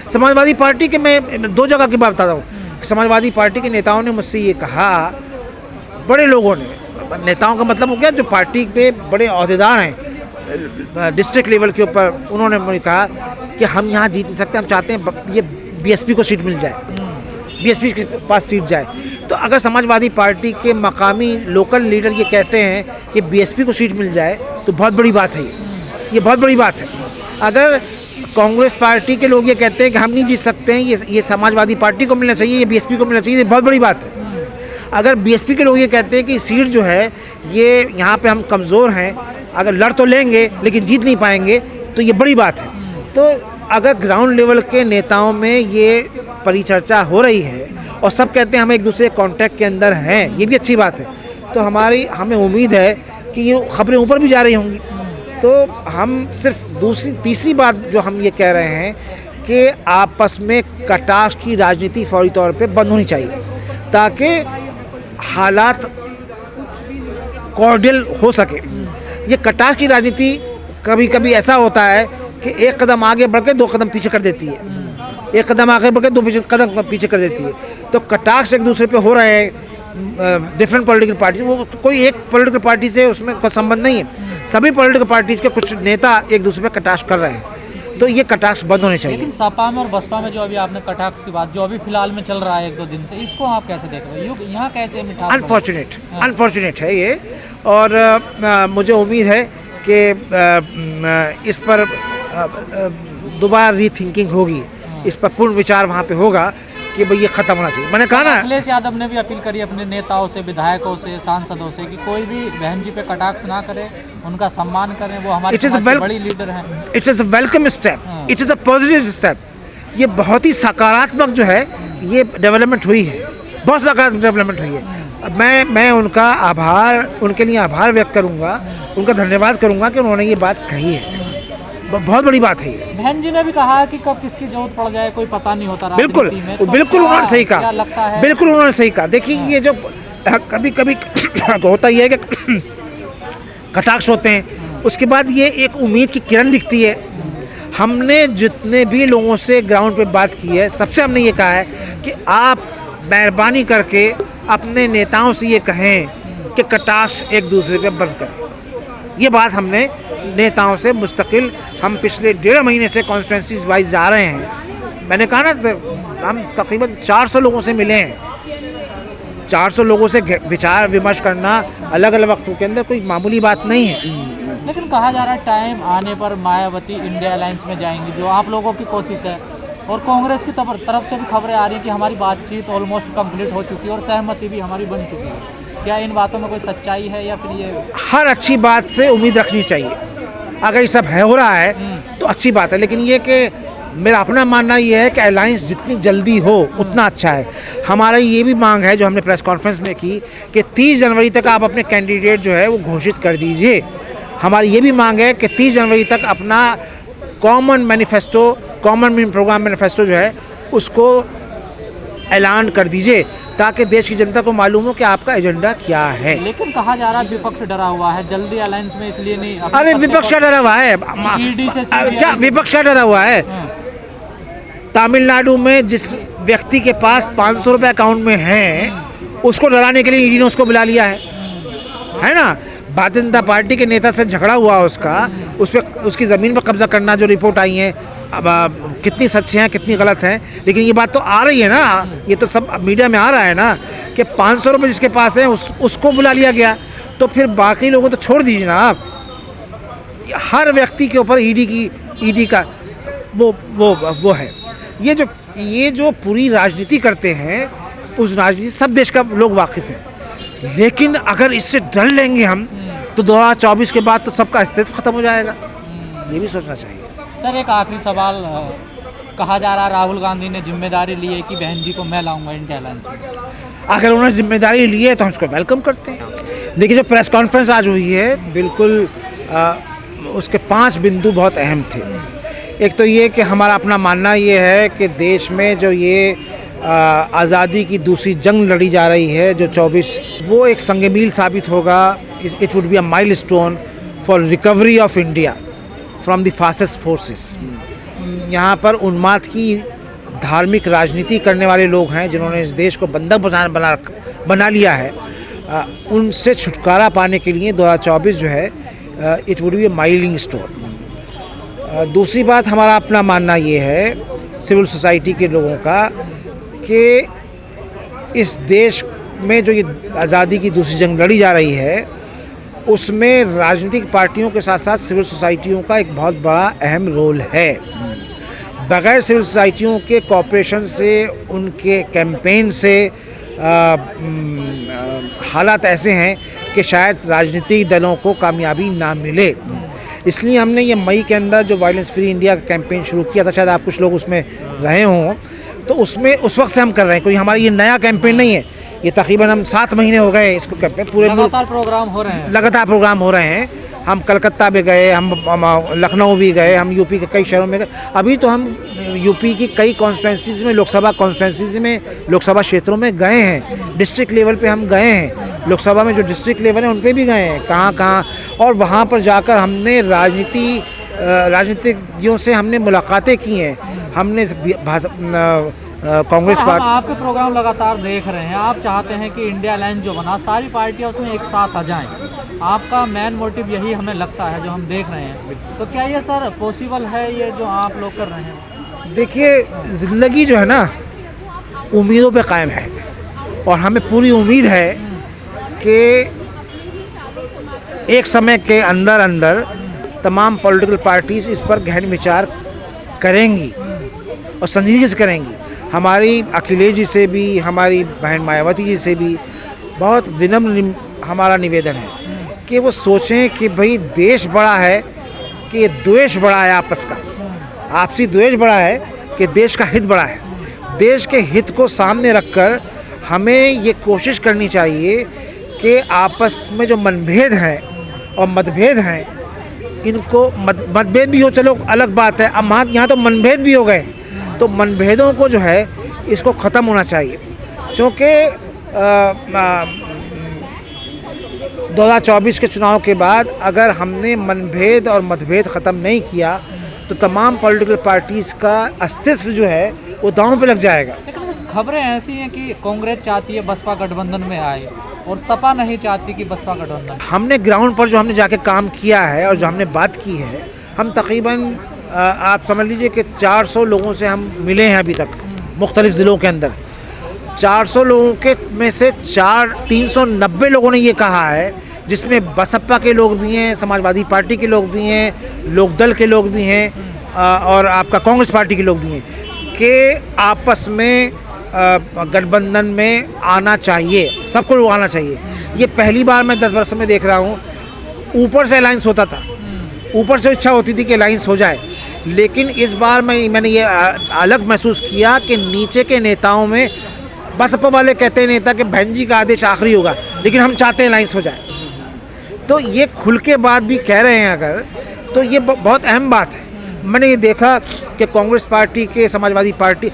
Samajwadi party के मैं 2 जगह की बात बताता हूँ। समाजवादी पार्टी के नेताओं ने मुझसे ये कहा, बड़े लोगों ने, नेताओं का मतलब हो गया जो पार्टी पे बड़े ओहदेदार हैं डिस्ट्रिक्ट लेवल के ऊपर, उन्होंने मुझे कहा कि हम यहाँ जीत नहीं सकते, हम चाहते हैं ये बीएसपी को सीट मिल जाए, बीएसपी के पास सीट जाए। तो अगर समाजवादी पार्टी के मकामी लोकल लीडर ये कहते हैं कि बीएसपी को सीट मिल जाए तो बहुत बड़ी बात है, ये बहुत बड़ी बात है। अगर कांग्रेस पार्टी के लोग ये कहते हैं कि हम नहीं जीत सकते हैं, ये समाजवादी पार्टी को मिलना चाहिए, ये बीएसपी को मिलना चाहिए, ये बहुत बड़ी बात है। अगर बीएसपी के लोग ये कहते हैं कि सीट जो है ये यहाँ पे हम कमज़ोर हैं, अगर लड़ तो लेंगे लेकिन जीत नहीं पाएंगे, तो ये बड़ी बात है। तो अगर ग्राउंड लेवल के नेताओं में ये परिचर्चा हो रही है और सब कहते हैं हम एक दूसरे कॉन्टैक्ट के अंदर हैं, ये भी अच्छी बात है। तो हमें उम्मीद है कि ये खबरें ऊपर भी जा रही होंगी। तो हम सिर्फ तीसरी बात जो हम ये कह रहे हैं कि आपस में कटाक्ष की राजनीति फौरी तौर पे बंद होनी चाहिए, ताकि हालात कॉर्डियल हो सके। ये कटाक्ष की राजनीति कभी कभी ऐसा होता है कि एक कदम आगे बढ़ के 2 कदम पीछे कर देती है, एक कदम आगे बढ़ के 2 कदम पीछे कर देती है। तो कटाक्ष एक दूसरे पे हो रहे हैं डिफरेंट पॉलिटिकल पार्टी, वो कोई एक पॉलिटिकल पार्टी से उसमें कोई संबंध नहीं है, सभी पॉलिटिकल पार्टीज के कुछ नेता एक दूसरे पे कटाक्ष कर रहे हैं। तो ये कटाक्ष बंद होने चाहिए। लेकिन सपा में और बसपा में जो अभी आपने कटाक्ष की बात जो अभी फिलहाल में चल रहा है 1-2 दिन से, इसको आप कैसे देख रहे हो? यहाँ कैसे मिठास? अनफॉर्चुनेट है ये, और मुझे उम्मीद है कि इस पर दोबारा रीथिंकिंग होगी, इस पर पूर्ण विचार वहाँ पे होगा कि भाई ये खत्म होना चाहिए। मैंने कहा ना, अखिलेश यादव ने भी अपील करी अपने नेताओं से, विधायकों से, सांसदों से कि कोई भी बहन जी पे कटाक्ष ना करे, उनका सम्मान करें, वो हमारे बड़ी लीडर हैं। It is a welcome step, it is a positive step. ये बहुत ही सकारात्मक जो है ये डेवलपमेंट हुई है, बहुत सकारात्मक डेवलपमेंट हुई है। मैं उनके लिए आभार व्यक्त करूँगा, उनका धन्यवाद करूँगा कि उन्होंने ये बात कही है, बहुत बड़ी बात है ये। बहन जी ने भी कहा कि कब किसकी जरूरत पड़ जाए कोई पता नहीं होता बिल्कुल में। तो बिल्कुल उन्होंने सही कहा, लगता है बिल्कुल उन्होंने सही कहा। देखिए ये जो कभी कभी होता ही है कि कटाक्ष होते हैं, उसके बाद ये एक उम्मीद की किरण दिखती है। हमने जितने भी लोगों से ग्राउंड पे बात की है, सबसे हमने ये कहा है कि आप मेहरबानी करके अपने नेताओं से ये कहें कि कटाक्ष एक दूसरे पे बंद करें। ये बात हमने नेताओं से मुस्तकिल, हम पिछले 1.5 महीने से कॉन्स्टिट्यूंसीज वाइज जा रहे हैं। मैंने कहा ना, हम तकरीबन 400 लोगों से मिले हैं। 400 लोगों से विचार विमर्श करना अलग अलग वक्तों के अंदर कोई मामूली बात नहीं है। लेकिन कहा जा रहा है टाइम आने पर मायावती इंडिया अलायंस में जाएंगी, जो आप लोगों की कोशिश है, और कांग्रेस की तरफ से भी खबरें आ रही हैं कि हमारी बातचीत ऑलमोस्ट कंप्लीट हो चुकी है और सहमति भी हमारी बन चुकी है। क्या इन बातों में कोई सच्चाई है या फिर ये? हर अच्छी बात से उम्मीद रखनी चाहिए। अगर ये सब हो रहा है तो अच्छी बात है, लेकिन ये कि मेरा अपना मानना ये है कि अलायंस जितनी जल्दी हो उतना अच्छा है। हमारा ये भी मांग है जो हमने प्रेस कॉन्फ्रेंस में की कि 30 जनवरी तक आप अपने कैंडिडेट जो है वो घोषित कर दीजिए। हमारी ये भी मांग है कि 30 जनवरी तक अपना कॉमन प्रोग्राम मैनिफेस्टो जो है उसको ऐलान कर दीजिए, ताकि देश की जनता को मालूम हो कि आपका एजेंडा क्या है। लेकिन कहा जा रहा है विपक्ष डरा हुआ है, जल्दी अलायंस में इसलिए नहीं। अरे विपक्ष क्या डरा हुआ है? ईडी से क्या विपक्ष क्या डरा हुआ है? तमिलनाडु में जिस व्यक्ति के पास 500 रुपये अकाउंट में हैं, उसको डराने के लिए ईडी ने उसको बुला लिया है ना। भारतीय जनता पार्टी के नेता से झगड़ा हुआ उसका, उस पर उसकी ज़मीन पर कब्जा करना, जो रिपोर्ट आई है, अब कितनी सच्ची हैं कितनी गलत हैं, लेकिन ये बात तो आ रही है ना, ये तो सब मीडिया में आ रहा है ना कि 500 रुपये जिसके पास है उसको बुला लिया गया। तो फिर बाकी लोगों तो छोड़ दीजिए ना आप, हर व्यक्ति के ऊपर ईडी का वो है। ये जो पूरी राजनीति करते हैं, उस राजनीति सब देश का लोग वाकिफ़ हैं, लेकिन अगर इससे डर लेंगे हम तो 2024 के बाद तो सबका अस्तित्व खत्म हो जाएगा। ये भी सोचना चाहिए। सर एक आखिरी सवाल, कहा जा रहा है राहुल गांधी ने जिम्मेदारी ली है कि बहन जी को मैं लाऊंगा इंडिया अलायंस में। अगर उन्होंने जिम्मेदारी ली है तो हम उसको वेलकम करते हैं। देखिए जो प्रेस कॉन्फ्रेंस आज हुई है, बिल्कुल उसके 5 बिंदु बहुत अहम थे। एक तो ये कि हमारा अपना मानना ये है कि देश में जो ये आज़ादी की दूसरी जंग लड़ी जा रही है, जो 24, वो एक संग-मील साबित होगा। It would be a milestone for recovery of India from the fascist forces. यहाँ पर उन्माद की धार्मिक राजनीति करने वाले लोग हैं, जिन्होंने इस देश को बंधक बना लिया है, उनसे छुटकारा पाने के लिए 2024 जो है it would be A milling stone. दूसरी बात, हमारा अपना मानना ये है सिविल सोसाइटी के लोगों का कि इस देश में जो ये आज़ादी की दूसरी जंग लड़ी जा रही है, उसमें राजनीतिक पार्टियों के साथ साथ सिविल सोसाइटियों का एक बहुत बड़ा अहम रोल है। बगैर सिविल सोसाइटियों के कॉपरेशन से, उनके कैंपेन से हालात ऐसे हैं कि शायद राजनीतिक दलों को कामयाबी ना मिले। इसलिए हमने ये मई के अंदर जो वायलेंस फ्री इंडिया का कैंपेन शुरू किया था, शायद आप कुछ लोग उसमें रहे हों, तो उसमें उस वक्त से हम कर रहे हैं। कोई हमारा ये नया कैंपेन नहीं है, ये तकरीबन हम 7 महीने हो गए इसको कैंपेन, पूरे लगातार प्रोग्राम हो रहे हैं। लगातार प्रोग्राम हो रहे हैं। हम कलकत्ता भी गए, हम लखनऊ भी गए, हम यूपी के कई शहरों में गए। अभी तो हम यूपी की कई कॉन्स्टिट्यूंसीज में, लोकसभा कॉन्स्टिट्यूंसीज में, लोकसभा क्षेत्रों में गए हैं। डिस्ट्रिक्ट लेवल पे हम गए हैं, लोकसभा में जो डिस्ट्रिक्ट लेवल है उन पे भी गए हैं, कहाँ और वहाँ पर जाकर हमने राजनीतिज्ञों से हमने मुलाकातें की हैं। हमने कांग्रेस हम पार्टी, आपके प्रोग्राम लगातार देख रहे हैं, आप चाहते हैं कि इंडिया अलायंस जो बना, सारी पार्टियां उसमें एक साथ आ जाएं। आपका मेन मोटिव यही हमें लगता है जो हम देख रहे हैं। तो क्या ये सर पॉसिबल है, ये जो आप लोग कर रहे हैं? देखिए, ज़िंदगी जो है ना उम्मीदों पे कायम है, और हमें पूरी उम्मीद है कि एक समय के अंदर तमाम पॉलिटिकल पार्टीज़ इस पर गहन विचार करेंगी और संजीदगी से करेंगी। हमारी अखिलेश जी से भी, हमारी बहन मायावती जी से भी बहुत विनम्र हमारा निवेदन है कि वो सोचें कि भाई देश बड़ा है कि ये द्वेष बड़ा है, आपस का आपसी द्वेष बड़ा है कि देश का हित बड़ा है। देश के हित को सामने रखकर हमें ये कोशिश करनी चाहिए कि आपस में जो मनभेद हैं और मतभेद हैं, इनको मतभेद भी हो, चलो अलग बात है, अब यहाँ तो मनभेद भी हो गए, तो मनभेदों को जो है इसको ख़त्म होना चाहिए। क्योंकि 2024 के चुनाव के बाद अगर हमने मनभेद और मतभेद ख़त्म नहीं किया तो तमाम पॉलिटिकल पार्टीज़ का अस्तित्व जो है वो दांव पे लग जाएगा। लेकिन खबरें ऐसी हैं कि कांग्रेस चाहती है बसपा गठबंधन में आए और सपा नहीं चाहती कि बसपा गठबंधन। हमने ग्राउंड पर जो हमने जाके काम किया है और जो हमने बात की है, हम तकरीबन आप समझ लीजिए कि 400 लोगों से हम मिले हैं अभी तक मुख्तलिफ़ ज़िलों के अंदर। 400 लोगों के में से 390 लोगों ने ये कहा है, जिसमें बसपा के लोग भी हैं, समाजवादी पार्टी के लोग भी हैं, लोकदल के लोग भी हैं, और आपका कांग्रेस पार्टी के लोग भी हैं, कि आपस में गठबंधन में आना चाहिए, सबको आना चाहिए। ये पहली बार मैं 10 वर्ष में देख रहा हूँ। ऊपर से अलायंस होता था, ऊपर से इच्छा होती थी कि अलायंस हो जाए, लेकिन इस बार मैंने ये अलग महसूस किया कि नीचे के नेताओं में बसपा वाले कहते हैं नेता कि बहन जी का आदेश आखिरी होगा, लेकिन हम चाहते हैं अलायंस हो जाए। तो ये खुल के बात भी कह रहे हैं अगर, तो ये बहुत अहम बात है। मैंने ये देखा कि कांग्रेस पार्टी के, समाजवादी पार्टी